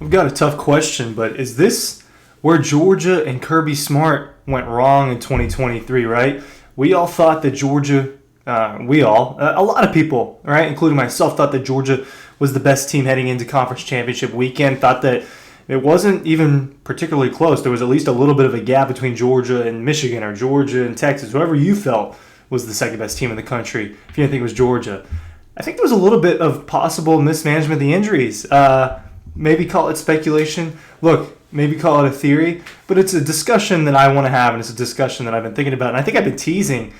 I've got a tough question, but is this where Georgia and Kirby Smart went wrong in 2023, right? We all thought that Georgia, a lot of people, right, including myself, thought that Georgia was the best team heading into conference championship weekend, thought that it wasn't even particularly close. There was at least a little bit of a gap between Georgia and Michigan or Georgia and Texas, whoever you felt was the second best team in the country, if you didn't think it was Georgia. I think there was a little bit of possible mismanagement of the injuries. Maybe call it speculation. Look, maybe call it a theory, but it's a discussion that I want to have, and it's a discussion that I've been thinking about. And I think I've been teasing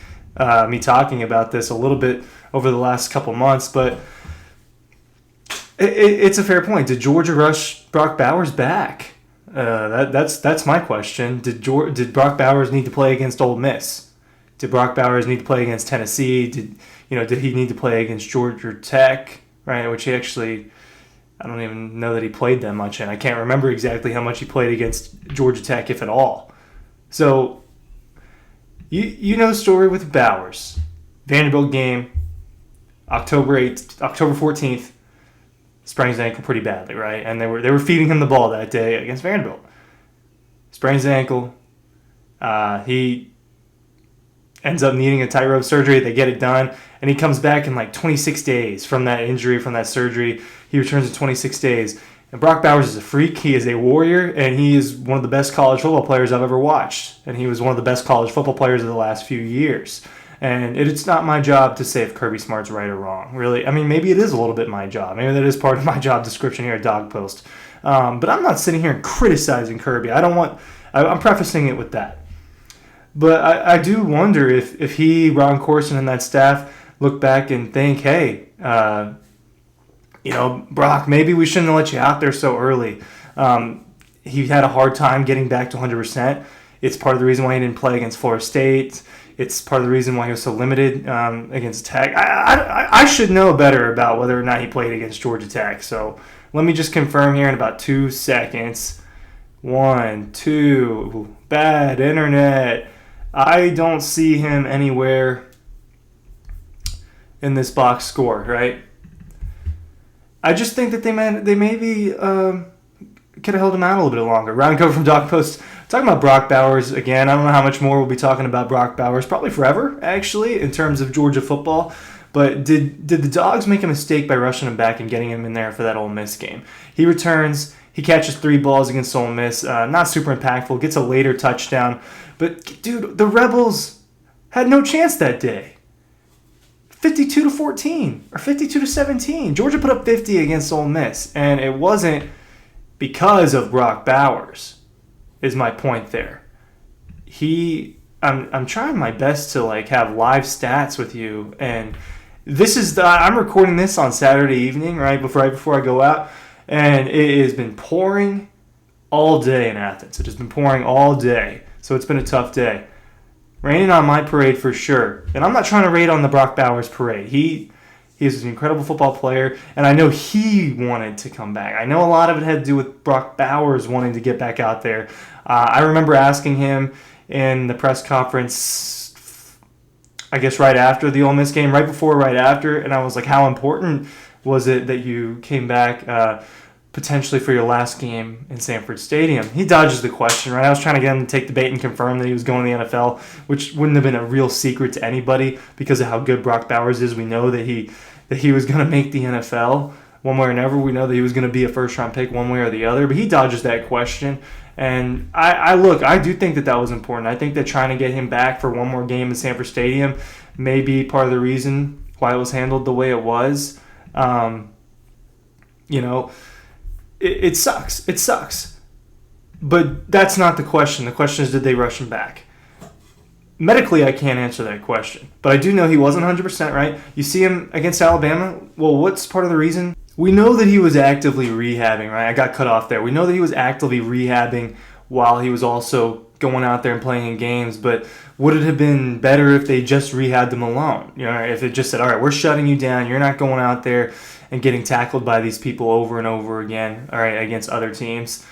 me talking about this a little bit over the last couple months, but it's a fair point. Did Georgia rush Brock Bowers back? That's my question. Did Brock Bowers need to play against Ole Miss? Did Brock Bowers need to play against Tennessee? Did he need to play against Georgia Tech? Right, which he actually, I don't even know that he played that much in. I can't remember exactly how much he played against Georgia Tech, if at all. So, you know the story with Bowers. Vanderbilt game, October 14th, sprains his ankle pretty badly, right? And they were feeding him the ball that day against Vanderbilt. Sprains his ankle. He ends up needing a tightrope surgery. They get it done, and he comes back in like 26 days from that injury, from that surgery. He returns in 26 days. And Brock Bowers is a freak. He is a warrior, and he is one of the best college football players I've ever watched. And he was one of the best college football players of the last few years. And it's not my job to say if Kirby Smart's right or wrong, really. I mean, maybe it is a little bit my job. Maybe that is part of my job description here at Dawg Post. But I'm not sitting here and criticizing Kirby. I'm prefacing it with that. But I do wonder if he, Ron Corson, and that staff look back and think, hey, Brock, maybe we shouldn't have let you out there so early. He had a hard time getting back to 100%. It's part of the reason why he didn't play against Florida State. It's part of the reason why he was so limited against Tech. I should know better about whether or not he played against Georgia Tech. So let me just confirm here in about 2 seconds. 1, 2, bad internet. I don't see him anywhere in this box score, right? I just think that they maybe could have held him out a little bit longer. Round cover from Dawg Post. Talking about Brock Bowers again. I don't know how much more we'll be talking about Brock Bowers. Probably forever, actually, in terms of Georgia football. But did the Dogs make a mistake by rushing him back and getting him in there for that Ole Miss game? He returns. He catches 3 balls against Ole Miss. Not super impactful. Gets a later touchdown. But, dude, the Rebels had no chance that day. 52-14 or 52-17. Georgia put up 50 against Ole Miss, and it wasn't because of Brock Bowers. Is my point there. I'm trying my best to have live stats with you, and I'm recording this on Saturday evening, right before I go out, and it has been pouring all day in Athens. It has been pouring all day, so it's been a tough day. Raining on my parade for sure, and I'm not trying to raid on the Brock Bowers parade. He is an incredible football player, and I know he wanted to come back. I know a lot of it had to do with Brock Bowers wanting to get back out there. I remember asking him in the press conference, I guess right after the Ole Miss game, right before, right after, and I was like, how important was it that you came back potentially for your last game in Sanford Stadium? He dodges the question, right? I was trying to get him to take the bait and confirm that he was going to the NFL, which wouldn't have been a real secret to anybody because of how good Brock Bowers is. We know that he was going to make the NFL one way or another. We know that he was going to be a first-round pick one way or the other, but he dodges that question. And I do think that was important. I think that trying to get him back for one more game in Sanford Stadium may be part of the reason why it was handled the way it was. It sucks. It sucks. But that's not the question. The question is, did they rush him back? Medically, I can't answer that question. But I do know he wasn't 100% right. You see him against Alabama. Well, what's part of the reason? We know that he was actively rehabbing, right? I got cut off there. We know that he was actively rehabbing while he was also going out there and playing in games. But would it have been better if they just rehabbed him alone? If it just said, all right, we're shutting you down. You're not going out there and getting tackled by these people over and over again, all right, against other teams.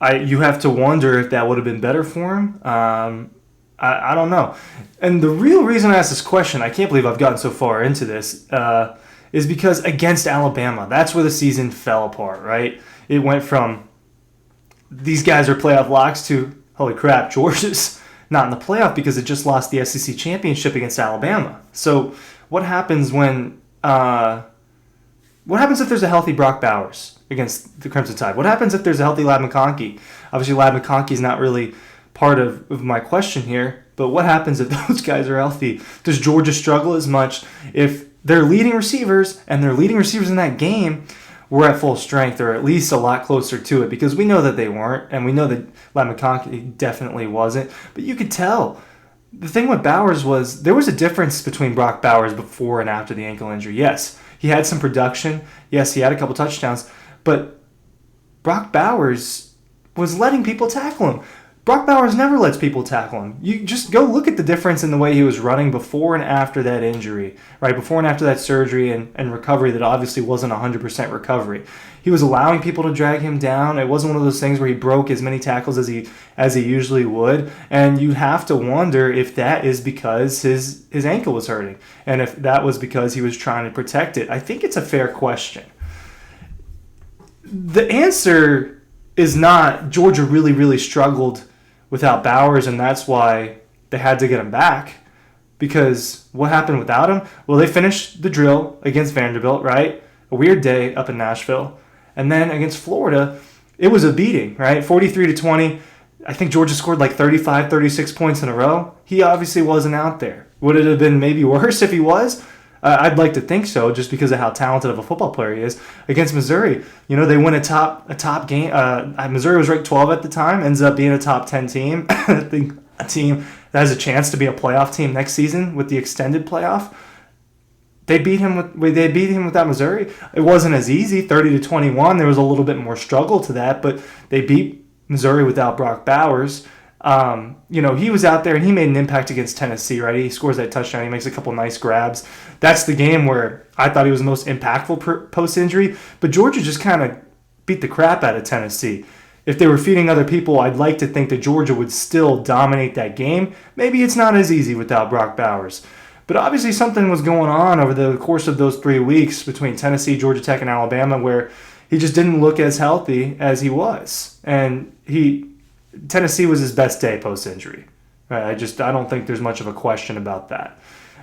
You have to wonder if that would have been better for him. I don't know. And the real reason I asked this question, I can't believe I've gotten so far into this, is because against Alabama, that's where the season fell apart, right? It went from these guys are playoff locks to, holy crap, Georgia's not in the playoff because it just lost the SEC championship against Alabama. So what happens when what happens if there's a healthy Brock Bowers against the Crimson Tide? What happens if there's a healthy Ladd McConkey? Obviously, Ladd McConkey is not really part of my question here, but what happens if those guys are healthy? Does Georgia struggle as much if their leading receivers and their leading receivers in that game were at full strength or at least a lot closer to it? Because we know that they weren't, and we know that Ladd McConkey definitely wasn't, but you could tell. The thing with Bowers was there was a difference between Brock Bowers before and after the ankle injury. Yes, he had some production. Yes, he had a couple touchdowns, but Brock Bowers was letting people tackle him. Brock Bowers never lets people tackle him. You just go look at the difference in the way he was running before and after that injury, right? Before and after that surgery and recovery that obviously wasn't 100% recovery. He was allowing people to drag him down. It wasn't one of those things where he broke as many tackles as he usually would. And you have to wonder if that is because his ankle was hurting and if that was because he was trying to protect it. I think it's a fair question. The answer is not Georgia really, really struggled without Bowers, and that's why they had to get him back. Because what happened without him? Well, they finished the drill against Vanderbilt, right? A weird day up in Nashville. And then against Florida, it was a beating, right? 43-20. I think Georgia scored like 35, 36 points in a row. He obviously wasn't out there. Would it have been maybe worse if he was? I'd like to think so, just because of how talented of a football player he is. Against Missouri, they win a top game. Missouri was ranked 12 at the time, ends up being a top 10 team. I think a team that has a chance to be a playoff team next season with the extended playoff. They beat him with that Missouri. It wasn't as easy, 30-21. There was a little bit more struggle to that, but they beat Missouri without Brock Bowers. He was out there and he made an impact against Tennessee, right? He scores that touchdown. He makes a couple nice grabs. That's the game where I thought he was the most impactful post-injury, but Georgia just kind of beat the crap out of Tennessee. If they were feeding other people, I'd like to think that Georgia would still dominate that game. Maybe it's not as easy without Brock Bowers. But obviously something was going on over the course of those 3 weeks between Tennessee, Georgia Tech, and Alabama where he just didn't look as healthy as he was. And Tennessee was his best day post-injury. Right? I don't think there's much of a question about that.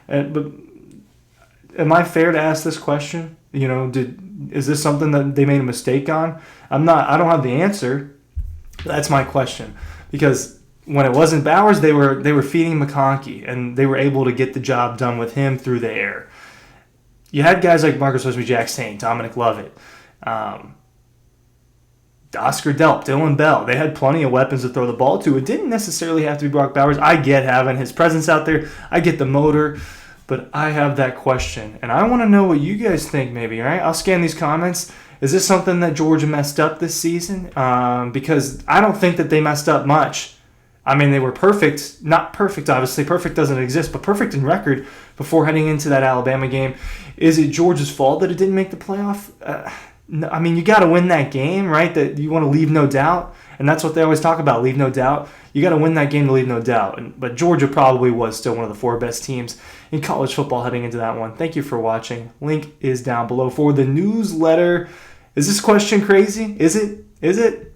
But am I fair to ask this question? Is this something that they made a mistake on? I don't have the answer. That's my question. Because when it wasn't Bowers, they were feeding McConkey, and they were able to get the job done with him through the air. You had guys like Marcus Wesby-Jackson, Dominic Lovett, Oscar Delp, Dylan Bell. They had plenty of weapons to throw the ball to. It didn't necessarily have to be Brock Bowers. I get having his presence out there. I get the motor. But I have that question. And I want to know what you guys think maybe, all right? I'll scan these comments. Is this something that Georgia messed up this season? Because I don't think that they messed up much. I mean, they were perfect. Not perfect, obviously. Perfect doesn't exist, but perfect in record before heading into that Alabama game. Is it Georgia's fault that it didn't make the playoff? No, I mean, you got to win that game, right? That you want to leave no doubt. And that's what they always talk about, leave no doubt. You got to win that game to leave no doubt. But Georgia probably was still one of the 4 best teams in college football heading into that one. Thank you for watching. Link is down below for the newsletter. Is this question crazy? Is it?